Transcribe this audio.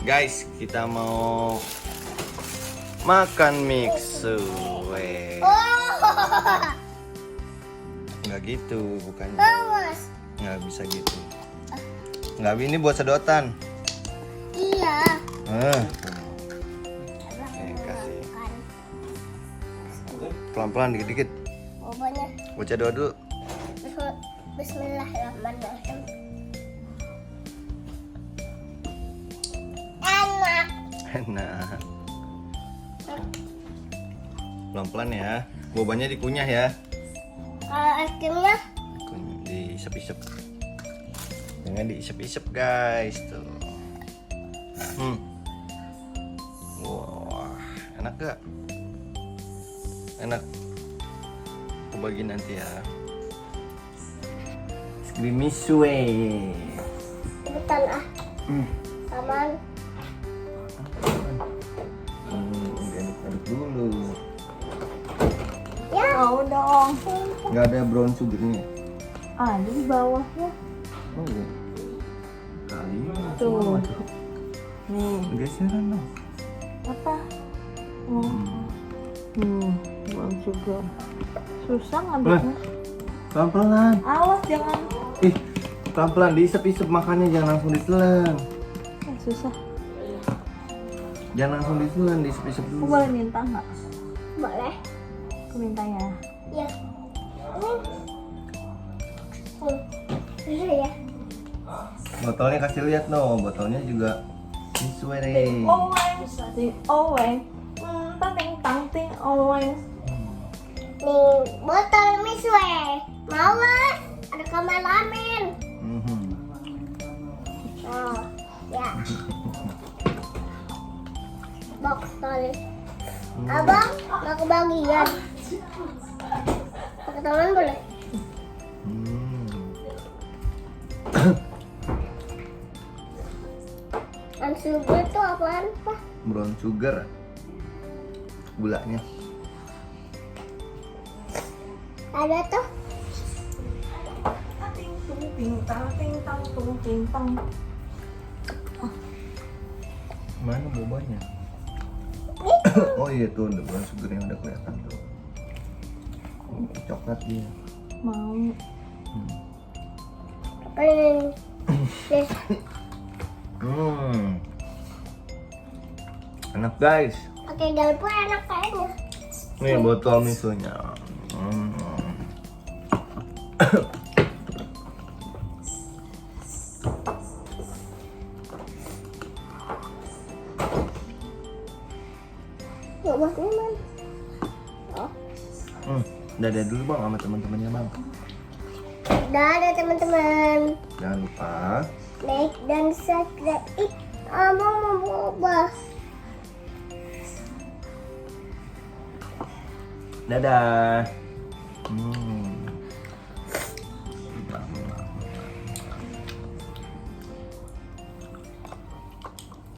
Guys, kita mau makan mixu. Nggak gitu, bukannya. Nggak bisa gitu. Nggak, ini buat sedotan. Iya. Kasih. Pelan-pelan, dikit-dikit. Bapaknya. Baca doa dulu. Bismillahirrahmanirrahim. Enak. Enak. Pelan-pelan ya. Bobanya dikunyah ya. Kalau es krimnya Diisep-isep. Jangan diisep-isep guys tuh. Wah, enak gak? Enak. Aku bagi nanti ya. Es krim misue. cepetan ah. Taman. Aduk-aduk dulu. Ya. Mau dong. Nggak ada brown sugarnya. Ada di bawahnya. Oh iya. Kali Tuh. Nih. geseran dong. Apa? Buang juga. Susah ngambilnya. Pelan-pelan. Awas jangan. Ih, pelan-pelan diisep-isep makannya, jangan langsung ditelan. Susah. Jangan langsung ditelan, diisep-isep Aku dulu. boleh minta nggak? Boleh. Aku minta ya. Ya. Ini ya. Botolnya kasih lihat no, botolnya juga sesuai nih. Ting oweng. Ting tang ting oweng. Nih, botol misue. Mawar, ada kameramen. Oh, ya. Box tali. Abang, mau kebagian. Pakai tangan boleh? Sugar tuh apaan, Pak? Brown sugar, gulanya. Ada tuh. Ting tung ting tang ting tang tung ting tang. Mana bobanya? Oh iya tuh, ada brown sugar yang udah kelihatan tuh. Coklat dia. Mau. Apa ini? Nih. Enak guys. Pakai garpu enak kayaknya. Nih botol misunya. Yuk, Mas Iman. Oh, Dadah dulu bang sama teman-temannya bang. dadah teman-teman. Jangan lupa Like dan subscribe. Abang mau berubah. dadah.